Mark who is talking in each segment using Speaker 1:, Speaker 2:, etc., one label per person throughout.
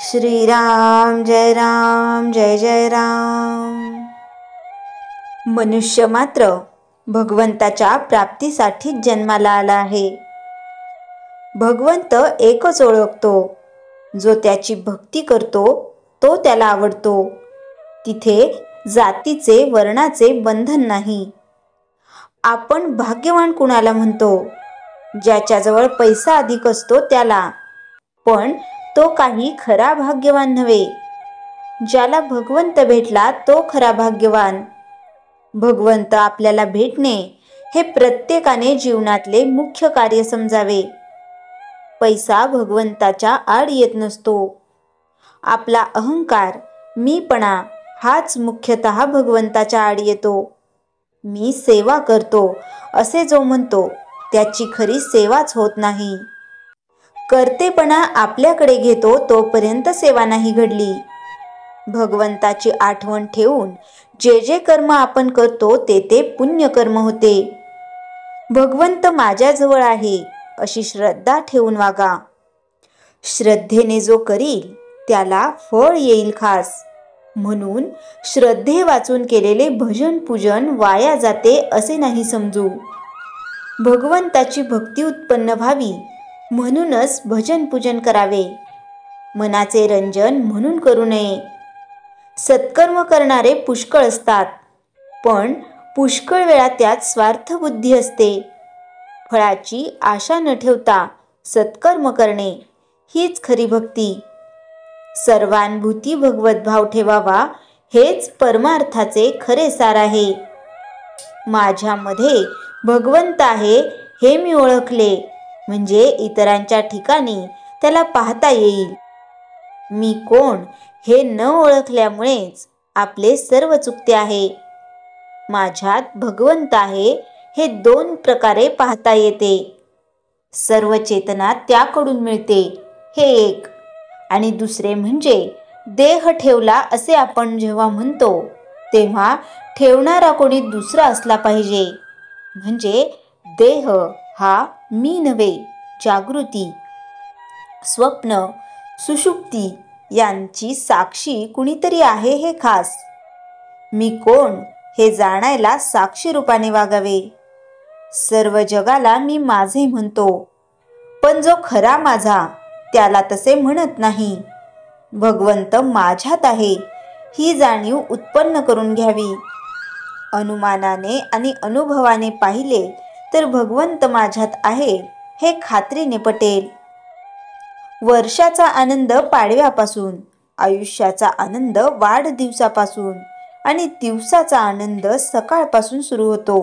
Speaker 1: श्रीराम जय जय राम। मनुष्य मात्र भगवंताच्या प्राप्तीसाठी जन्माला आला आहे। भगवंत एकच ओळखतो, जो त्याची भक्ती करतो तो त्याला आवडतो। तिथे जातीचे वर्णाचे बंधन नाही। आपण भाग्यवान कुणाला म्हणतो? ज्याच्याजवळ पैसा अधिक असतो त्याला, पण तो काही खरा भाग्यवान नव्हे। ज्याला भगवंत भेटला तो खरा भाग्यवान। भगवंत आपल्याला भेटणे हे प्रत्येकाने जीवनातले मुख्य कार्य समजावे। पैसा भगवंताच्या आड येत नसतो। आपला अहंकार, मीपणा हाच मुख्यतः भगवंताच्या आड येतो। मी सेवा करतो असे जो म्हणतो त्याची खरी सेवाच होत नाही। कर्तेपणा आपल्याकडे घेतो तोपर्यंत सेवा नाही घडली। भगवंताची आठवण ठेवून जे जे कर्म आपण करतो ते पुण्यकर्म होते। भगवंत माझ्याजवळ आहे अशी श्रद्धा ठेवून वागा। श्रद्धेने जो करील त्याला फळ येईल खास। म्हणून श्रद्धे वाचून केलेले भजन पूजन वाया जाते असे नाही समजू। भगवंताची भक्ती उत्पन्न व्हावी म्हणूनच भजन पूजन करावे। मनाचे रंजन म्हणून करू नये। सत्कर्म करणारे पुष्कळ असतात, पण पुष्कळ वेळा त्यात स्वार्थबुद्धी असते। फळाची आशा न ठेवता सत्कर्म करणे हीच खरी भक्ती। सर्वानुभूती भगवद्भाव ठेवावा हेच परमार्थाचे खरे सार आहे। माझ्यामध्ये भगवंत आहे हे मी ओळखले म्हणजे इतरांच्या ठिकाणी त्याला पाहता येईल। मी कोण हे न ओळखल्यामुळेच आपले सर्व चुकते आहे। माझ्यात भगवंत आहे हे दोन प्रकारे पाहता येते। सर्व चेतना त्याकडून मिळते हे एक, आणि दुसरे म्हणजे देह ठेवला असे आपण जेव्हा म्हणतो तेव्हा ठेवणारा कोणी दुसरा असला पाहिजे। म्हणजे देह हा मी नव्हे, जागृती, स्वप्न, सुषुप्ती यांची साक्षी कुणीतरी आहे हे खास। मी कोण हे जाणायला साक्षी रूपाने वागावे। सर्व जगाला मी माझे म्हणतो, पण जो खरा माझा त्याला तसे म्हणत नाही। भगवंत माझ्यात आहे ही जाणीव उत्पन्न करून घ्यावी। अनुमानाने आणि अनुभवाने पाहिले तर भगवंत माझ्यात आहे हे खात्रीने पटेल। वर्षाचा आनंद पाडव्यापासून, आयुष्याचा आनंद वाढदिवसापासून आणि दिवसाचा आनंद सकाळपासून सुरू होतो।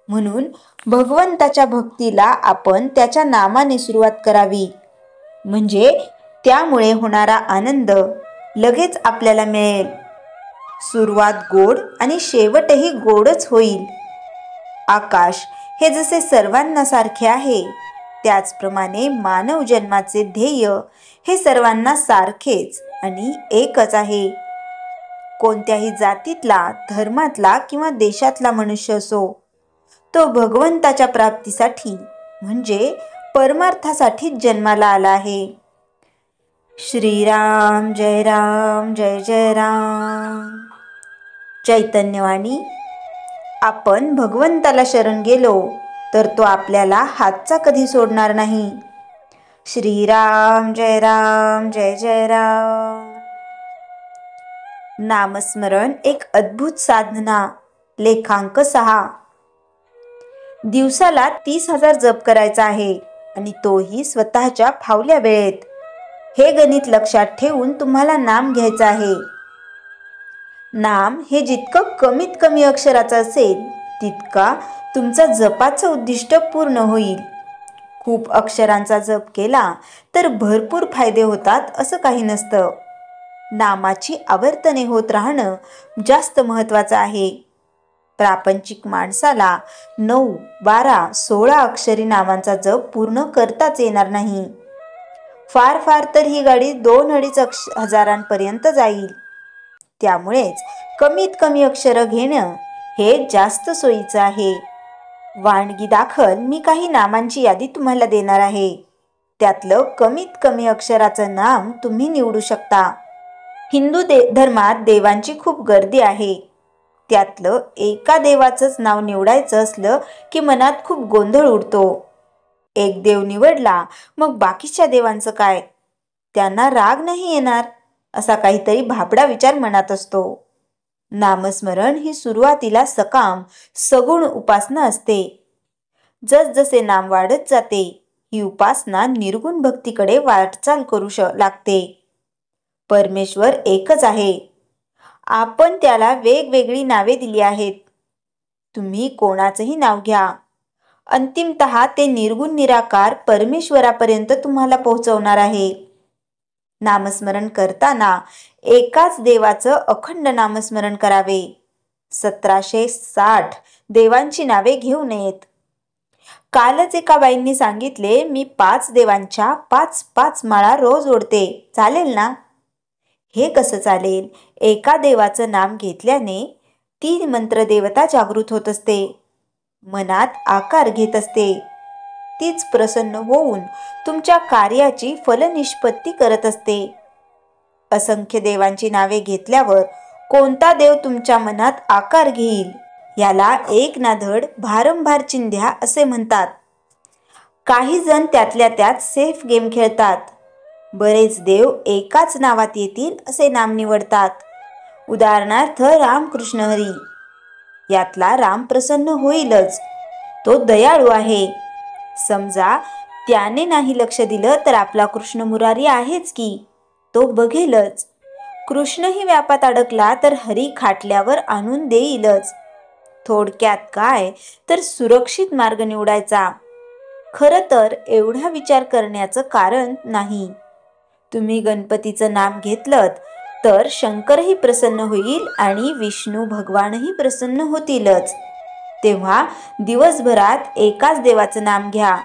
Speaker 1: म्हणून भगवंताच्या भक्तीला आपण त्याच्या नामाने सुरुवात करावी, म्हणजे त्यामुळे होणारा आनंद लगेच आपल्याला मिळेल। सुरुवात गोड आणि शेवटही गोडच होईल। आकाश हे जसे सर्वांना सारखे आहे त्याचप्रमाणे मानव जन्माचे ध्येय हे सर्वांना सारखेच आणि एकच आहे। कोणत्याही जातीतला, धर्मातला किंवा देशातला मनुष्य असो, तो भगवंताच्या प्राप्तीसाठी म्हणजे परमार्थासाठी जन्माला आला आहे। श्रीराम जय जय राम। चैतन्यवाणी। आपण भगवंताला शरण गेलो तर तो आपल्याला हातचा कधी सोडणार नाही। श्रीराम जय जय राम। नामस्मरण एक अद्भुत साधना। लेखांक 6। दिवसाला 30,000 जप करायचा आहे आणि तोही स्वतःच्या फावल्या वेळेत। हे गणित लक्षात ठेवून तुम्हाला नाम घ्यायचा आहे। नाम हे जितकं कमीत कमी अक्षराचं असेल तितका तुमचा जपाचं उद्दिष्ट पूर्ण होईल। खूप अक्षरांचा जप केला तर भरपूर फायदे होतात असं काही नसतं। नामाची आवर्तने होत राहणं जास्त महत्त्वाचं आहे। प्रापंचिक माणसाला 9, 12, 16 अक्षरी नामांचा जप पूर्ण करताच येणार नाही। फार तर ही गाडी 2-2.5 हजारांपर्यंत जाईल। त्यामुळेच कमीत कमी अक्षर घेणं हे जास्त सोयीचं आहे। वानगी दाखल मी काही नामांची यादी तुम्हाला देणार आहे। त्यातलं कमीत कमी अक्षराचं नाम तुम्ही निवडू शकता. हिंदू धर्मात देवांची खूप गर्दी आहे. त्यातलं एका देवाचंच नाव निवडायचं असलं की मनात खूप गोंधळ उडतो. एक देव निवडला, मग बाकीच्या देवांचं काय? त्यांना राग नाही येणार असा काहीतरी भाबडा विचार मनात असतो. नामस्मरण ही सुरुवातीला सकाम सगुण उपासना असते. जसजसे नाम वाढत जाते, ही उपासना निर्गुण भक्तीकडे वाटचाल करू लागते. परमेश्वर एकच आहे. आपण त्याला वेगवेगळी नावे दिली आहेत. तुम्ही कोणाचंही नाव घ्या, अंतिमतः ते निर्गुण निराकार परमेश्वरापर्यंत तुम्हाला पोहोचवणार आहे. नामस्मरण करताना एकाच देवाचं अखंड नामस्मरण करावे. 1760 देवांची नावे घेऊ नयेत. कालच एका बाईंनी सांगितले, मी 5 देवांच्या 5 माळा रोज ओढते, चालेल ना? हे कसं चालेल? एका देवाचं नाम घेतल्याने ती मंत्र देवता जागृत होत असते, मनात आकार घेत असते. तीच प्रसन्न होऊन तुमच्या कार्याची फलनिष्पत्ती करत असते. असंख्य देवांची नावे घेतल्यावर कोणता देव तुमच्या मनात आकार घेईल याला एक ना धड भारंभार चिंध्या असे म्हणतात. काही जण त्यातल्या त्यात सेफ गेम खेळतात. बरेच देव एकाच नावात येतील असे नाम निवडतात. उदाहरणार्थ रामकृष्ण हरी. यातला राम प्रसन्न होईलच, तो दयाळू आहे. समजा त्याने नाही लक्ष दिलं तर आपला कृष्ण मुरारी आहेच की, तो बघेलच. कृष्णही व्यापात अडकला तर हरी खाटल्यावर आणून देईलच. थोडक्यात काय तर सुरक्षित मार्ग निवडायचा. खरं तर एवढा विचार करण्याचं कारण नाही. तुम्ही गणपतीचं नाम घेतलं तर शंकरही प्रसन्न होईल आणि विष्णू भगवानही प्रसन्न होतीलच. तेव्हा दिवसभरात एकाच देवाचं नाम घ्या.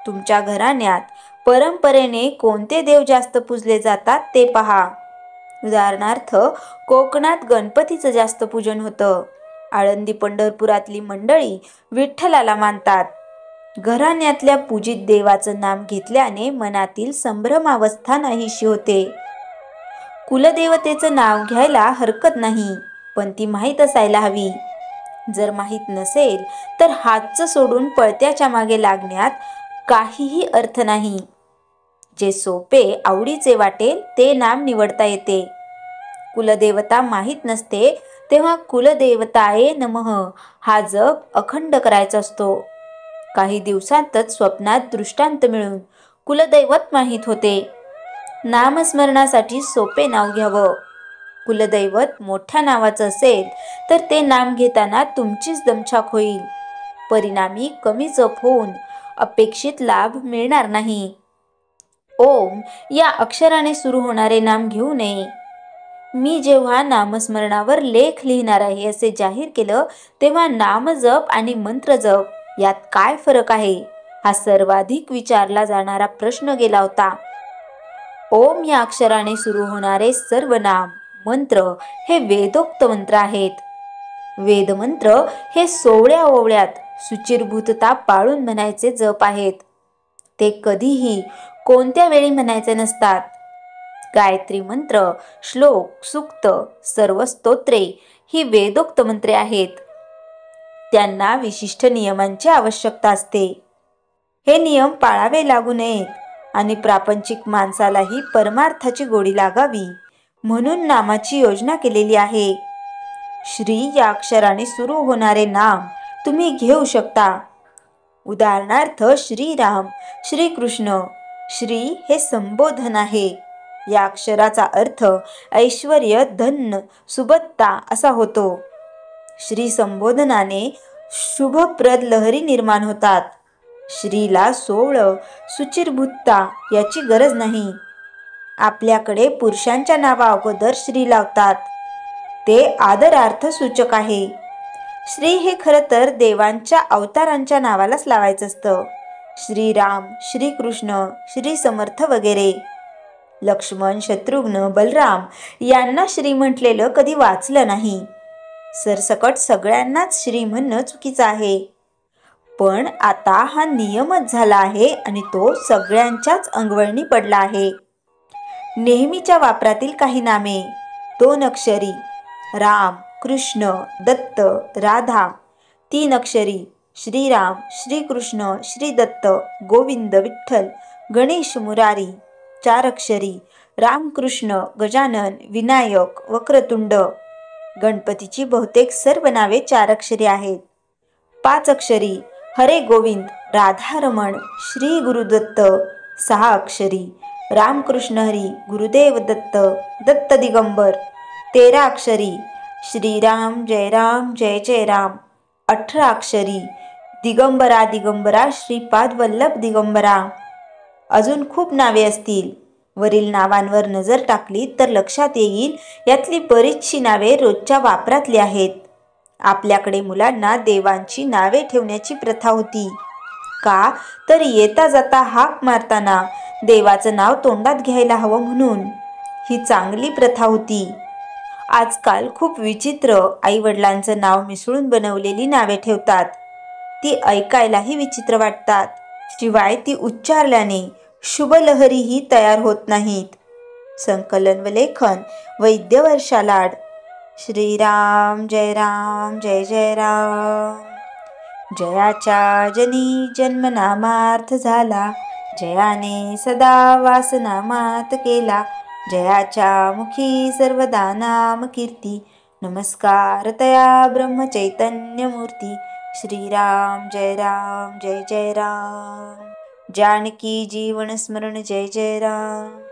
Speaker 1: तुमच्या घराण्यात परंपरेने कोणते देव जास्त पूजले जातात ते पहा. उदाहरणार्थ कोकणात गणपतीचं जास्त पूजन होतं. आळंदी पंढरपुरातली मंडळी विठ्ठलाला मानतात. घराण्यातल्या पूजित देवाचं नाम घेतल्याने मनातील संभ्रमावस्था नाहीशी होते. कुलदेवतेचं नाव घ्यायला हरकत नाही, पण ती माहीत असायला हवी. जर माहीत नसेल तर हातचं सोडून पळत्याच्या मागे लागण्यात काहीही अर्थ नाही. जे सोपे आवडीचे वाटेल ते नाम निवडता येते. कुलदेवता माहीत नसते तेव्हा कुलदेवताये नमः हा जप अखंड करायचा असतो. काही दिवसांतच स्वप्नात दृष्टांत मिळून कुलदैवत माहीत होते. नामस्मरणासाठी सोपे नाव घ्यावं. कुलदैवत मोठ्या नावाचं असेल तर ते नाम घेताना तुमचीच दमछाक होईल. परिणामी कमी जप होऊन अपेक्षित लाभ मिळणार नाही. ओम या अक्षराने सुरू होणारे नाम घेऊ नये. मी जेव्हा नामस्मरणावर लेख लिहिणार आहे असे जाहीर केलं तेव्हा नामजप आणि मंत्रजप यात काय फरक आहे हा सर्वाधिक विचारला जाणारा प्रश्न गेला होता. ओम या अक्षराने सुरू होणारे सर्व नाम मंत्र हे वेदोक्त मंत्र आहेत. वेदमंत्र हे सोवळ्या ओवळ्यात शुचिर्भूतता पाळून म्हणायचे जप आहेत. ते कधीही कोणत्या वेळी म्हणायचे नसतात. गायत्री मंत्र, श्लोक, सूक्त, सर्व स्तोत्रे ही वेदोक्त मंत्रे आहेत. त्यांना विशिष्ट नियमांची आवश्यकता असते. हे नियम पाळावे लागू नयेत आणि प्रापंचिक माणसालाही परमार्थाची गोडी लागावी म्हणून नामाची योजना केलेली आहे. श्री या अक्षराने सुरू होणारे नाम तुम्ही घेऊ शकता. उदाहरणार्थ श्रीराम, श्रीकृष्ण. श्री हे संबोधन आहे. या अक्षराचा अर्थ ऐश्वर्य, धन, सुबत्ता असा होतो. श्री संबोधनाने शुभप्रद लहरी निर्माण होतात. श्रीला सोवळं, शुचिर्भूतता याची गरज नाही. आपल्याकडे पुरुषांच्या नावा अगोदर श्री लावतात. ते आदरार्थ सूचक आहे. श्री हे खरं तर देवांच्या अवतारांच्या नावालाच लावायचं असतं. श्रीराम, श्रीकृष्ण, श्री समर्थ वगैरे. लक्ष्मण, शत्रुघ्न, बलराम यांना श्री म्हटलेलं कधी वाचलं नाही. सरसकट सगळ्यांनाच श्री म्हणणं चुकीचं आहे. पण आता हा नियमच झाला आहे आणि तो सगळ्यांच्याच अंगवळणी पडला आहे. नेहमीच्या वापरातील काही नामे 2 अक्षरी राम, कृष्ण, दत्त, राधा, 3 अक्षरी श्रीराम, श्रीकृष्ण, श्रीदत्त, गोविंद, विठ्ठल, गणेश, मुरारी, 4 अक्षरी रामकृष्ण, गजानन, विनायक, वक्रतुंड. गणपतीची बहुतेक सर्व नावे 4 अक्षरी आहेत. 5 अक्षरी हरे गोविंद, राधारमण, श्री गुरुदत्त, 6 अक्षरी रामकृष्ण हरी, गुरुदेव दत्त, दत्त दिगंबर, 13 अक्षरी श्रीराम जय राम जय जय राम, 18 अक्षरी दिगंबरा दिगंबरा श्रीपाद वल्लभ दिगंबरा. अजून खूप नावे असतील. वरील नावांवर नजर टाकली तर लक्षात येईल यातली बरीचशी नावे रोजच्या वापरातली आहेत. आपल्याकडे मुलांना देवांची नावे ठेवण्याची प्रथा होती. का तर येता जाता हाक मारताना देवाचं नाव तोंडात घ्यायला हवं म्हणून. ही चांगली प्रथा होती. आजकाल खूप विचित्र आईवडिलांचं नाव मिसळून बनवलेली नावे ठेवतात. ती ऐकायलाही विचित्र वाटतात. शिवाय ती उच्चारल्याने शुभलहरीही तयार होत नाहीत. संकलन व लेखन वैद्य वर्षा लाड. श्रीराम जय जय राम. जयाच्या जनी जन्मनामार्थ झाला, जयाने सदा वासनामात केला. जयाच्या मुखी सर्वदा नाम कीर्ती, नमस्कार तया ब्रह्मचैतन्य मूर्ती. श्रीराम जय जय राम. जानकी जीवन स्मरण जय जय राम.